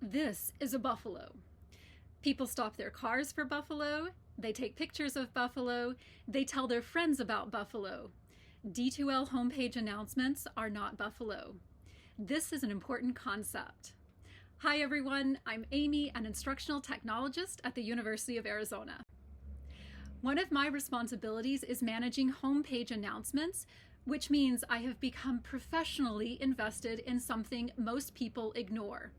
This is a buffalo. People stop their cars for buffalo. They take pictures of buffalo. They tell their friends about buffalo. D2L homepage announcements are not buffalo. This is an important concept. Hi everyone, I'm Amy, an instructional technologist at the University of Arizona. One of my responsibilities is managing homepage announcements, which means I have become professionally invested in something most people ignore: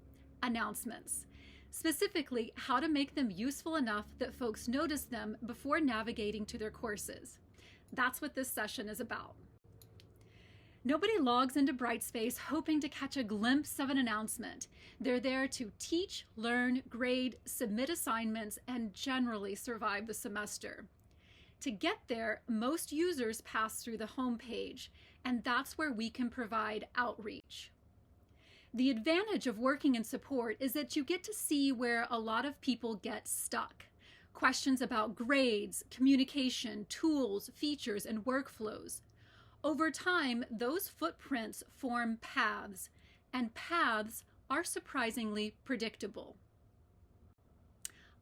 announcements. Specifically, how to make them useful enough that folks notice them before navigating to their courses. That's what this session is about. Nobody logs into Brightspace hoping to catch a glimpse of an announcement. They're there to teach, learn, grade, submit assignments, and generally survive the semester. To get there, most users pass through the homepage, and that's where we can provide outreach. The advantage of working in support is that you get to see where a lot of people get stuck. Questions about grades, communication, tools, features, and workflows. Over time, those footprints form paths, and paths are surprisingly predictable.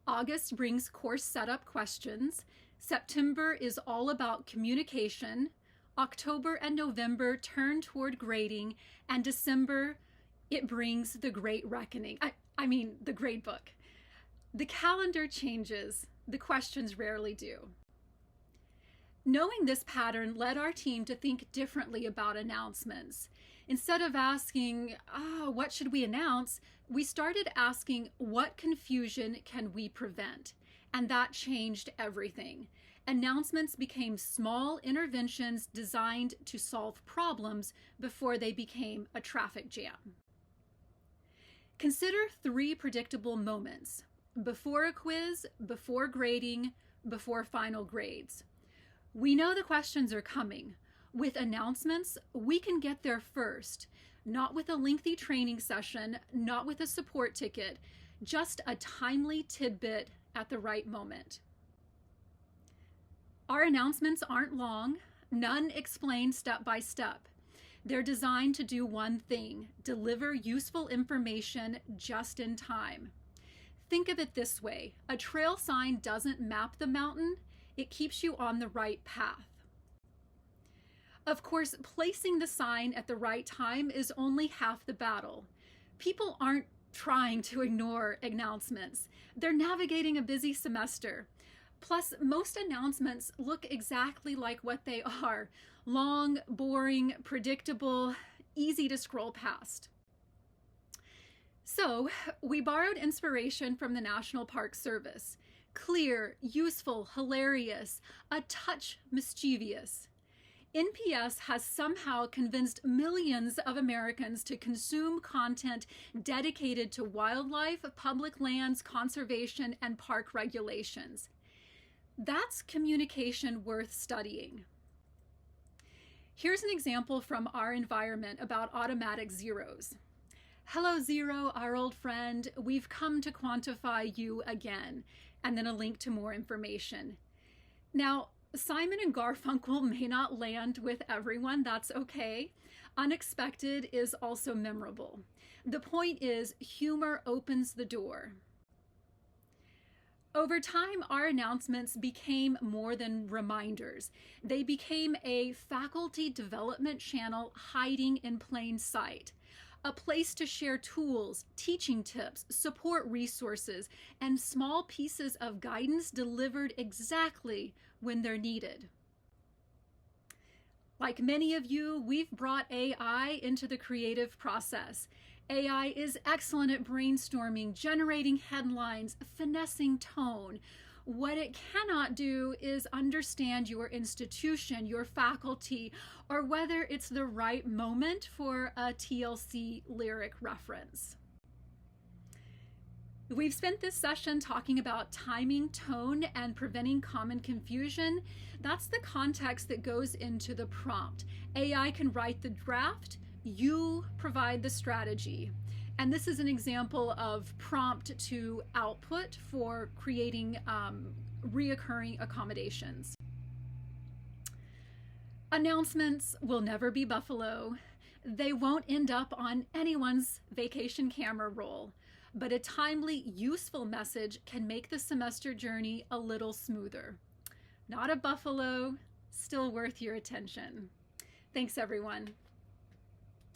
August brings course setup questions. September is all about communication. October and November turn toward grading, and December, it brings the great reckoning. I mean, the grade book. The calendar changes, the questions rarely do. Knowing this pattern led our team to think differently about announcements. Instead of asking, what should we announce? We started asking, what confusion can we prevent? And that changed everything. Announcements became small interventions designed to solve problems before they became a traffic jam. Consider 3 predictable moments: before a quiz, before grading, before final grades. We know the questions are coming. With announcements, we can get there first, not with a lengthy training session, not with a support ticket, just a timely tidbit at the right moment. Our announcements aren't long. None explain step by step. They're designed to do one thing: deliver useful information just in time. Think of it this way: a trail sign doesn't map the mountain, it keeps you on the right path. Of course, placing the sign at the right time is only half the battle. People aren't trying to ignore announcements. They're navigating a busy semester. Plus, most announcements look exactly like what they are: long, boring, predictable, easy to scroll past. So, we borrowed inspiration from the National Park Service. Clear, useful, hilarious, a touch mischievous. NPS has somehow convinced millions of Americans to consume content dedicated to wildlife, public lands, conservation, and park regulations. That's communication worth studying. Here's an example from our environment about automatic zeros. Hello, Zero, our old friend. We've come to quantify you again. And then a link to more information. Now, Simon and Garfunkel may not land with everyone. That's okay. Unexpected is also memorable. The point is, humor opens the door. Over time, our announcements became more than reminders. They became a faculty development channel hiding in plain sight. A place to share tools, teaching tips, support resources, and small pieces of guidance delivered exactly when they're needed. Like many of you, we've brought AI into the creative process. AI is excellent at brainstorming, generating headlines, finessing tone. What it cannot do is understand your institution, your faculty, or whether it's the right moment for a TLC lyric reference. We've spent this session talking about timing, tone, and preventing common confusion. That's the context that goes into the prompt. AI can write the draft, you provide the strategy. And this is an example of prompt to output for creating reoccurring accommodations. Announcements will never be buffalo. They won't end up on anyone's vacation camera roll. but a timely, useful message can make the semester journey a little smoother. Not a buffalo, still worth your attention. Thanks, everyone.